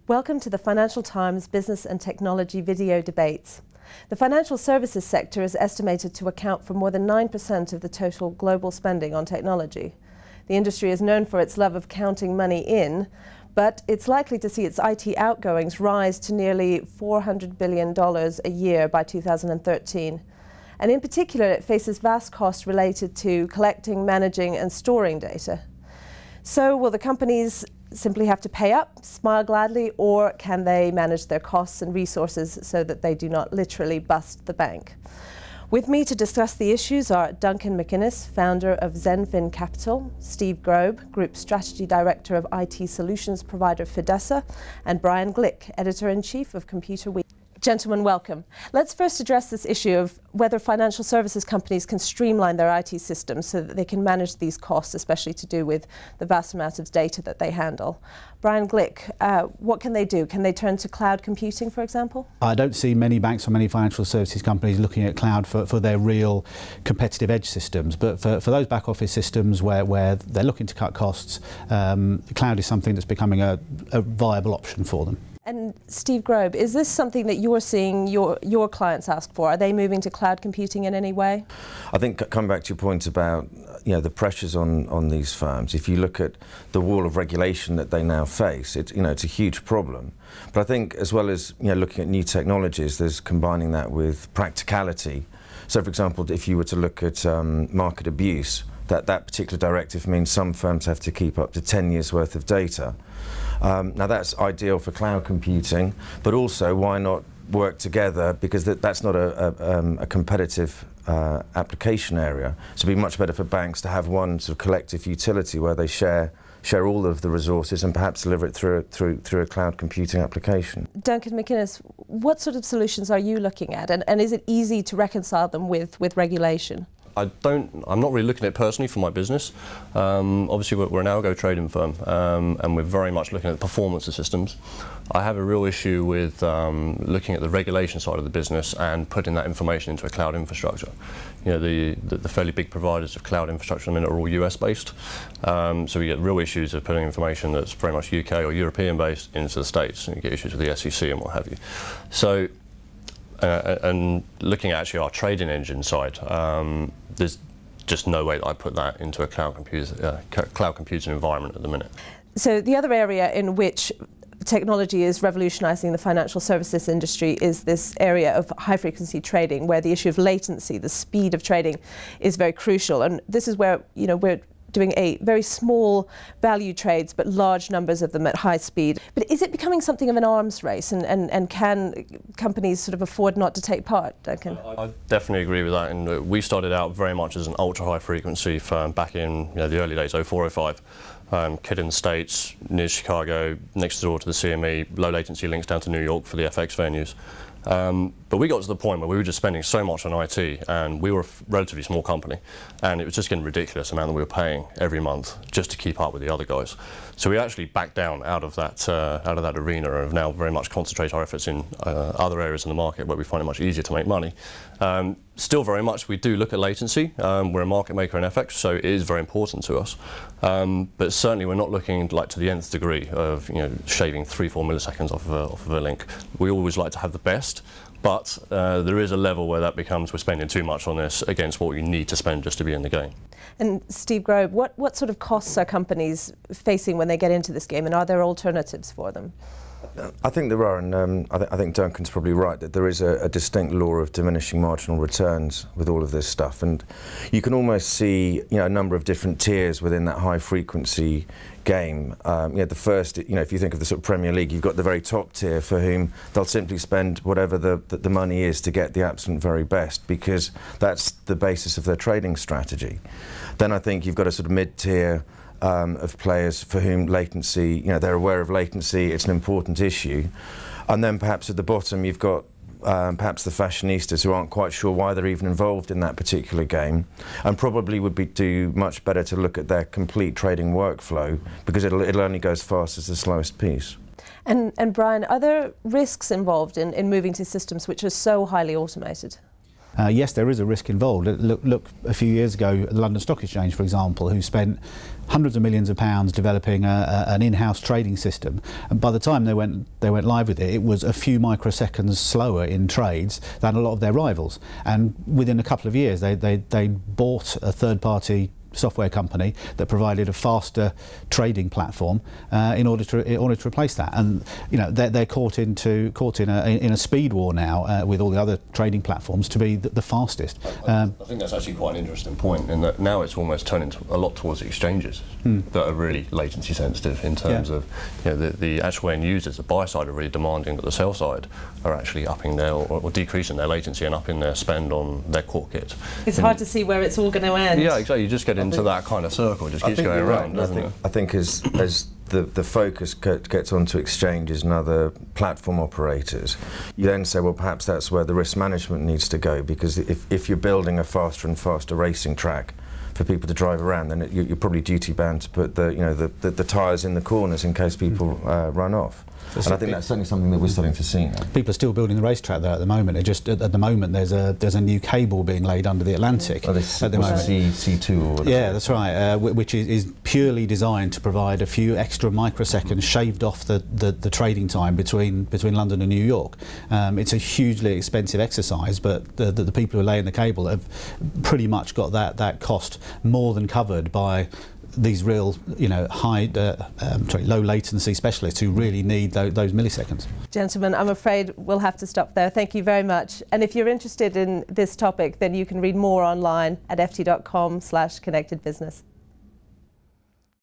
Welcome to the Financial Times Business and Technology video debates. The financial services sector is estimated to account for more than 9% of the total global spending on technology. The industry is known for its love of counting money in, but it's likely to see its IT outgoings rise to nearly $400 billion a year by 2013. And in particular, it faces vast costs related to collecting, managing and storing data. So will the companies simply have to pay up, smile gladly, or can they manage their costs and resources so that they do not literally bust the bank? With me to discuss the issues are Duncan McInnes, founder of Zenfin Capital, Steve Grobe, Group Strategy Director of IT Solutions provider Fidessa, and Brian Glick, Editor-in-Chief of Computer Week. Gentlemen, welcome. Let's first address this issue of whether financial services companies can streamline their IT systems so that they can manage these costs, especially to do with the vast amount of data that they handle. Brian Glick, what can they do? Can they turn to cloud computing, for example? I don't see many banks or many financial services companies looking at cloud for their real competitive edge systems. But for those back office systems where they're looking to cut costs, cloud is something that's becoming a viable option for them. And Steve Grobe, is this something that you're seeing your clients ask for? Are they moving to cloud computing in any way? I think, coming back to your point about the pressures on these firms, if you look at the wall of regulation that they now face, it's a huge problem. But I think, as well as looking at new technologies, there's combining that with practicality. So, for example, if you were to look at market abuse, that particular directive means some firms have to keep up to 10 years worth of data. Now that's ideal for cloud computing, but also why not work together, because that's not a competitive application area. So it'd be much better for banks to have one sort of collective utility where they share all of the resources and perhaps deliver it through a cloud computing application. Duncan McInnes, what sort of solutions are you looking at, and is it easy to reconcile them with regulation? I'm not really looking at it personally for my business. Obviously we're an algo trading firm, and we're very much looking at the performance of systems. I have a real issue with looking at the regulation side of the business and putting that information into a cloud infrastructure. The fairly big providers of cloud infrastructure at the minute are all US based, so we get real issues of putting information that's very much UK or European based into the States, and you get issues with the SEC and what have you. So, and looking at actually our trading engine side, there's just no way that I put that into a cloud computing environment at the minute. So the other area in which technology is revolutionizing the financial services industry is this area of high-frequency trading, where the issue of latency, the speed of trading, is very crucial. And this is where we're doing a very small value trades, but large numbers of them at high speed. But is it becoming something of an arms race, and can companies sort of afford not to take part, Duncan? I definitely agree with that, and we started out very much as an ultra-high frequency firm back in the early days, 04, 05. Kid in the States, near Chicago, next door to the CME, low latency links down to New York for the FX venues. But we got to the point where we were just spending so much on IT, and we were a relatively small company, and it was just getting ridiculous amount that we were paying every month just to keep up with the other guys. So we actually backed down out of that arena, and have now very much concentrated our efforts in other areas in the market where we find it much easier to make money. Still very much we do look at latency. We're a market maker in FX, so it is very important to us. But certainly we're not looking to the nth degree of shaving 3-4 milliseconds off of a link. We always like to have the best, but there is a level where that becomes we're spending too much on this against what you need to spend just to be in the game. And Steve Grobe, what sort of costs are companies facing when they get into this game, and are there alternatives for them? I think there are, and I think Duncan's probably right that there is a distinct law of diminishing marginal returns with all of this stuff, and you can almost see a number of different tiers within that high frequency game. The first, if you think of the sort of Premier League, you've got the very top tier for whom they'll simply spend whatever the money is to get the absolute very best, because that's the basis of their trading strategy. Then I think you've got a sort of mid-tier of players for whom latency, they're aware of latency, it's an important issue. And then perhaps at the bottom you've got perhaps the fashionistas who aren't quite sure why they're even involved in that particular game, and probably would do much better to look at their complete trading workflow, because it'll only go as fast as the slowest piece. And Brian, are there risks involved in moving to systems which are so highly automated? Yes, there is a risk involved. Look a few years ago, the London Stock Exchange, for example, who spent hundreds of millions of pounds developing an in-house trading system, and by the time they went live with it, it was a few microseconds slower in trades than a lot of their rivals. And within a couple of years, they bought a third-party software company that provided a faster trading platform in order to replace that. And you know, they're caught in a speed war now with all the other trading platforms to be the fastest. I think that's actually quite an interesting point, in that now it's almost turning a lot towards the exchanges that are really latency sensitive in terms of, you know, the actual end users. The buy side are really demanding that the sell side are actually upping their or decreasing their latency and upping their spend on their core kit. It's hard to see where it's all going to end. Yeah, exactly. You just get into that kind of circle, it just keeps going around, doesn't it? I think as the focus gets onto exchanges and other platform operators, you then say, well, perhaps that's where the risk management needs to go, because if you're building a faster and faster racing track for people to drive around, then you're probably duty bound to put the tyres in the corners in case people run off. And I think that's certainly something that we're starting to see now. People are still building the racetrack there at the moment. It just at the moment there's a new cable being laid under the Atlantic at the moment. C2 or whatever. Yeah, that's right. Which is purely designed to provide a few extra microseconds shaved off the trading time between London and New York. It's a hugely expensive exercise, but the people who are laying the cable have pretty much got that cost more than covered by these real, you know, low latency specialists who really need those milliseconds. Gentlemen, I'm afraid we'll have to stop there. Thank you very much. And if you're interested in this topic, then you can read more online at ft.com/connectedbusiness.